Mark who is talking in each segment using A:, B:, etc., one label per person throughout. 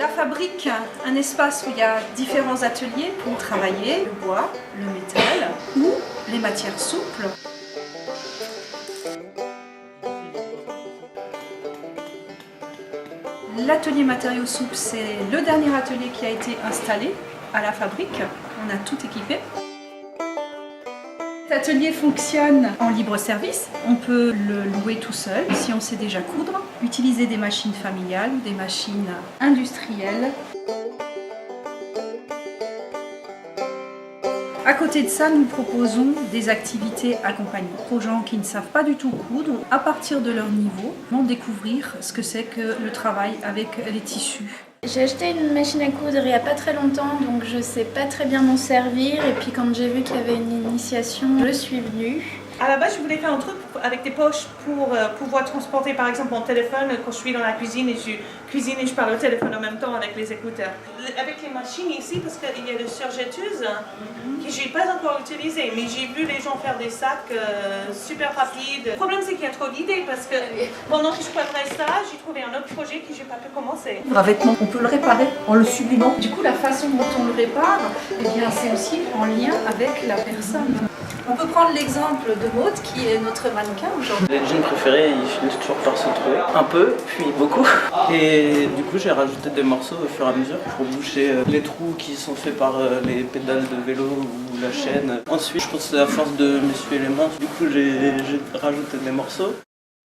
A: La fabrique, un espace où il y a différents ateliers pour travailler le bois, le métal ou les matières souples. L'atelier matériaux souples, c'est le dernier atelier qui a été installé à la fabrique. On a tout équipé. Cet atelier fonctionne en libre service. On peut le louer tout seul si on sait déjà coudre, utiliser des machines familiales ou des machines industrielles. À côté de ça, nous proposons des activités accompagnées aux gens qui ne savent pas du tout coudre. À partir de leur niveau, vont découvrir ce que c'est que le travail avec les tissus.
B: J'ai acheté une machine à coudre il n'y a pas très longtemps, donc je ne sais pas très bien m'en servir. Et puis quand j'ai vu qu'il y avait une initiation, je suis venue.
C: À la base, je voulais faire un truc avec des poches pour pouvoir transporter par exemple mon téléphone quand je suis dans la cuisine et je cuisine et je parle au téléphone en même temps avec les écouteurs. Avec les machines ici, parce qu'il y a des surjeteuses que je n'ai pas encore utilisées, mais j'ai vu les gens faire des sacs super rapides. Le problème, c'est qu'il y a trop d'idées parce que pendant que je préparais ça, j'ai trouvé un autre projet que je n'ai pas pu commencer.
A: Un vêtement, on peut le réparer en le sublimant. Du coup, la façon dont on le répare, eh bien, c'est aussi en lien avec la personne. On peut prendre l'exemple de Maud, qui est notre mannequin aujourd'hui.
D: Les jeans préférés, ils finissent toujours par se trouver. Un peu, puis beaucoup. Et du coup, j'ai rajouté des morceaux au fur et à mesure pour boucher les trous qui sont faits par les pédales de vélo ou la chaîne. Ensuite, je pense que c'est à force de m'essuyer les mains. Du coup, j'ai rajouté des morceaux.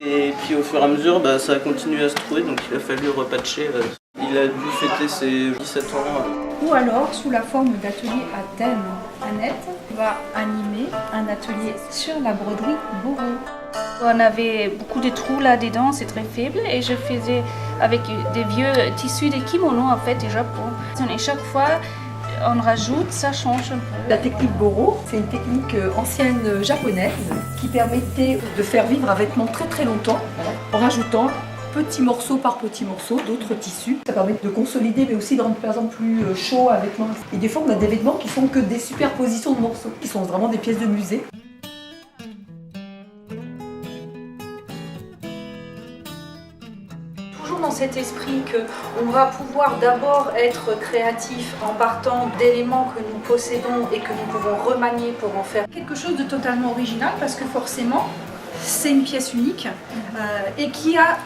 D: Et puis au fur et à mesure, ça a continué à se trouver, donc il a fallu repatcher. Il a dû fêter ses 17 ans.
A: Ou alors, sous la forme d'atelier à thème, Annette va animer un atelier sur la broderie Bourreau.
B: On avait beaucoup de trous là-dedans, c'est très faible, et je faisais avec des vieux tissus de kimono en fait, du Japon. Et chaque fois, on rajoute, ça change un peu.
E: La technique Boro, c'est une technique ancienne japonaise qui permettait de faire vivre un vêtement très très longtemps en rajoutant petit morceau par petit morceau d'autres tissus. Ça permet de consolider mais aussi de rendre par exemple plus chaud un vêtement. Et des fois on a des vêtements qui sont que des superpositions de morceaux, qui sont vraiment des pièces de musée.
A: Toujours dans cet esprit qu'on va pouvoir d'abord être créatif en partant d'éléments que nous possédons et que nous pouvons remanier pour en faire quelque chose de totalement original, parce que forcément c'est une pièce unique et qui a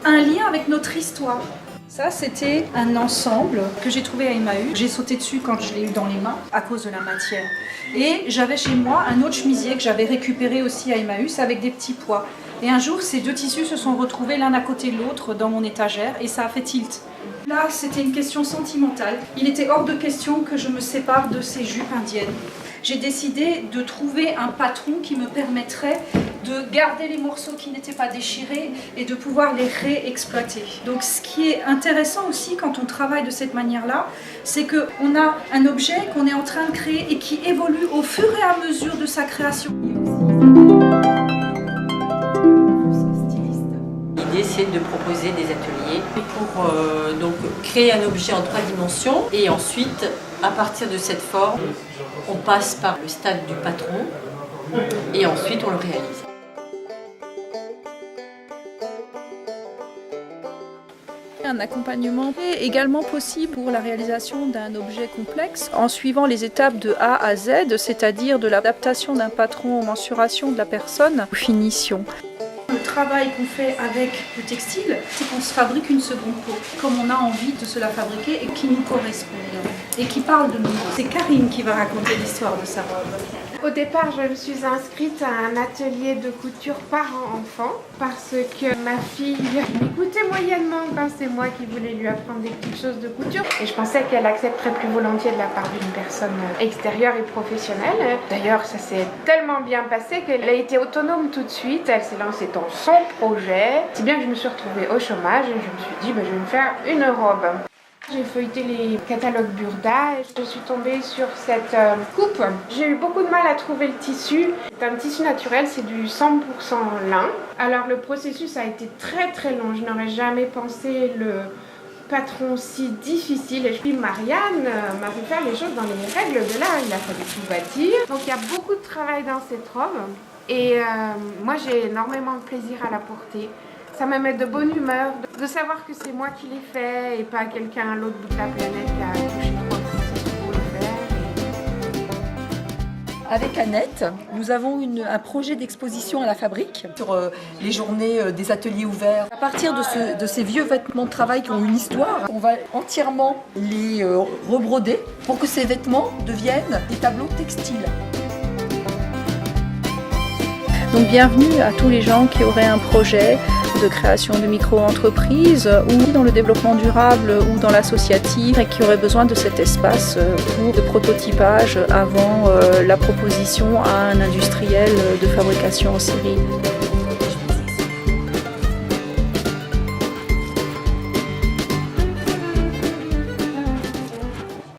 A: un lien avec notre histoire. Ça, c'était un ensemble que j'ai trouvé à Emmaüs. J'ai sauté dessus quand je l'ai eu dans les mains à cause de la matière. Et j'avais chez moi un autre chemisier que j'avais récupéré aussi à Emmaüs avec des petits pois. Et un jour, ces deux tissus se sont retrouvés l'un à côté de l'autre dans mon étagère et ça a fait tilt. Là, c'était une question sentimentale. Il était hors de question que je me sépare de ces jupes indiennes. J'ai décidé de trouver un patron qui me permettrait de garder les morceaux qui n'étaient pas déchirés et de pouvoir les réexploiter. Donc ce qui est intéressant aussi quand on travaille de cette manière-là, c'est qu'on a un objet qu'on est en train de créer et qui évolue au fur et à mesure de sa création.
F: L'idée, c'est de proposer des ateliers pour donc créer un objet en 3 dimensions et ensuite, à partir de cette forme, on passe par le stade du patron et ensuite on le réalise.
A: Un accompagnement est également possible pour la réalisation d'un objet complexe en suivant les étapes de A à Z, c'est-à-dire de l'adaptation d'un patron aux mensurations de la personne aux finitions. Le travail qu'on fait avec le textile, c'est qu'on se fabrique une seconde peau, comme on a envie de se la fabriquer et qui nous correspond et qui parle de nous. C'est Karine qui va raconter l'histoire de sa robe.
G: Au départ, je me suis inscrite à un atelier de couture parents-enfants parce que ma fille m'écoutait moyennement quand c'est moi qui voulais lui apprendre des petites choses de couture. Et je pensais qu'elle accepterait plus volontiers de la part d'une personne extérieure et professionnelle. D'ailleurs, ça s'est tellement bien passé qu'elle a été autonome tout de suite. Elle s'est lancée dans son projet. Si bien que je me suis retrouvée au chômage et je me suis dit, je vais me faire une robe. J'ai feuilleté les catalogues Burda et je suis tombée sur cette coupe. J'ai eu beaucoup de mal à trouver le tissu. C'est un tissu naturel, c'est du 100% lin. Alors le processus a été très très long. Je n'aurais jamais pensé le patron si difficile. Et puis Marianne m'a fait faire les choses dans les règles de l'art. Il a fallu tout bâtir. Donc il y a beaucoup de travail dans cette robe. Et moi j'ai énormément de plaisir à la porter. Ça me met de bonne humeur de savoir que c'est moi qui l'ai fait et pas quelqu'un à l'autre bout de la planète qui a touché 3 princesses pour le faire.
E: Avec Annette, nous avons un projet d'exposition à la fabrique sur les journées des ateliers ouverts. À partir de ces vieux vêtements de travail qui ont une histoire, on va entièrement les rebroder pour que ces vêtements deviennent des tableaux textiles.
A: Donc bienvenue à tous les gens qui auraient un projet de création de micro-entreprises ou dans le développement durable ou dans l'associatif et qui auraient besoin de cet espace pour le prototypage avant la proposition à un industriel de fabrication en série.